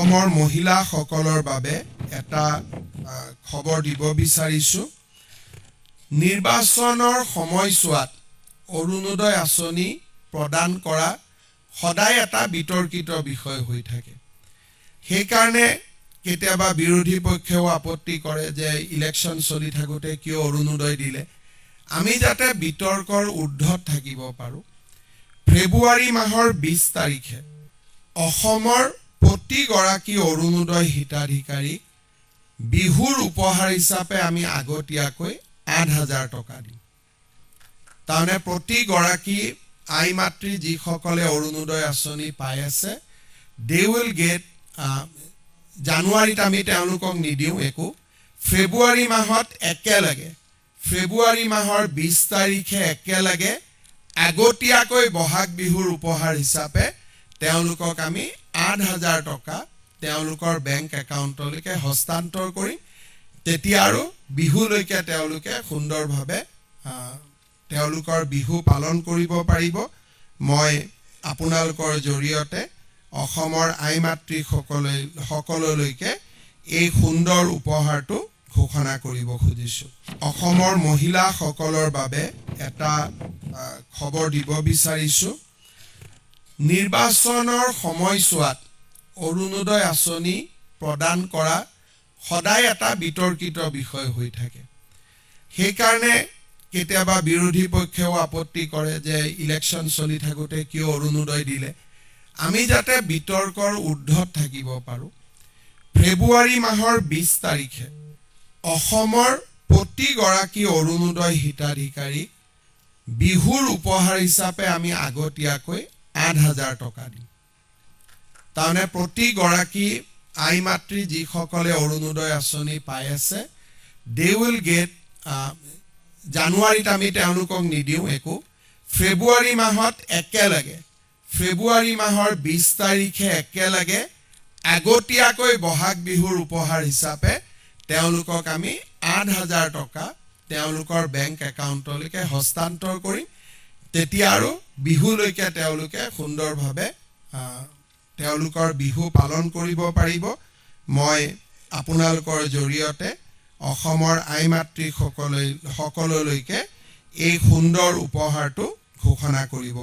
অসমৰ মহিলাসকলৰ বাবে এটা খবৰ দিব বিচাৰিছো। নিৰ্বাচনৰ সময়ছোৱাত অৰুণোদয় আঁচনি প্ৰদান কৰা সদায় এটা বিতৰ্কিত বিষয় হৈ থাকে। সেইকাৰণে কেতিয়াবা বিৰোধী পক্ষেও আপত্তি কৰে যে ইলেকশ্যন চলি থাকোঁতে কিয় অৰুণোদয় দিলে। আমি যাতে বিতৰ্কৰ ঊৰ্ধ্বত থাকিব পাৰোঁ, ফেব্ৰুৱাৰী মাহৰ 20 তাৰিখে অসমৰ প্ৰতিগৰাকী অৰুণোদয় হিতাধিকাৰীক বিহুৰ উপহাৰ হিচাপে আমি আগতীয়াকৈ 8,000 টকা দিম। তাৰমানে প্ৰতিগৰাকী আই মাতৃ যিসকলে অৰুণোদয় আঁচনি পাই আছে, দে উইল গেট, জানুৱাৰীত আমি তেওঁলোকক নিদিওঁ একো, ফেব্ৰুৱাৰী মাহত একেলগে, ফেব্ৰুৱাৰী মাহৰ 20 তাৰিখে একেলগে আগতীয়াকৈ বহাগ বিহুৰ উপহাৰ হিচাপে তেওঁলোকক আমি 8,000 টকা তেওঁলোকৰ বেংক একাউণ্টলৈকে হস্তান্তৰ কৰিম। তেতিয়া আৰু বিহুলৈকে তেওঁলোকে সুন্দৰভাৱে তেওঁলোকৰ বিহু পালন কৰিব পাৰিব। মই আপোনালোকৰ জৰিয়তে অসমৰ আই মাতৃসকললৈকে এই সুন্দৰ উপহাৰটো ঘোষণা কৰিব খুজিছোঁ। অসমৰ মহিলাসকলৰ বাবে এটা খবৰ দিব বিচাৰিছোঁ। নিৰ্বাচনৰ সময়ছোৱাত অৰুণোদয় আঁচনি প্ৰদান কৰা সদায় এটা বিতৰ্কিত বিষয় হৈ থাকে। সেইকাৰণে কেতিয়াবা বিৰোধী পক্ষেও আপত্তি কৰে যে ইলেকশ্যন চলি থাকোঁতে কিয় অৰুণোদয় দিলে। আমি যাতে বিতৰ্কৰ ঊৰ্ধ্বত থাকিব পাৰোঁ, ফেব্ৰুৱাৰী মাহৰ 20 তাৰিখে অসমৰ প্ৰতিগৰাকী অৰুণোদয় হিতাধিকাৰীক বিহুৰ উপহাৰ হিচাপে আমি আগতীয়াকৈ 8,000 টকা দিম। তাৰমানে প্ৰতিগৰাকী আই মাতৃ যিসকলে অৰুণোদয় আঁচনি পাই আছে, দে উইল গেট, জানুৱাৰীত আমি তেওঁলোকক নিদিওঁ একো, ফেব্ৰুৱাৰী মাহত একেলগে, ফেব্ৰুৱাৰী মাহৰ 20 তাৰিখে একেলগে আগতীয়াকৈ বহাগ বিহুৰ উপহাৰ হিচাপে তেওঁলোকক আমি 8,000 টকা তেওঁলোকৰ বেংক একাউণ্টলৈকে হস্তান্তৰ কৰিম। তেতিয়া আৰু বিহুলৈকে তেওঁলোকে সুন্দৰভাৱে তেওঁলোকৰ বিহু পালন কৰিব পাৰিব। মই আপোনালোকৰ জৰিয়তে অসমৰ আই মাতৃসকললৈকে এই সুন্দৰ উপহাৰটো ঘোষণা কৰিব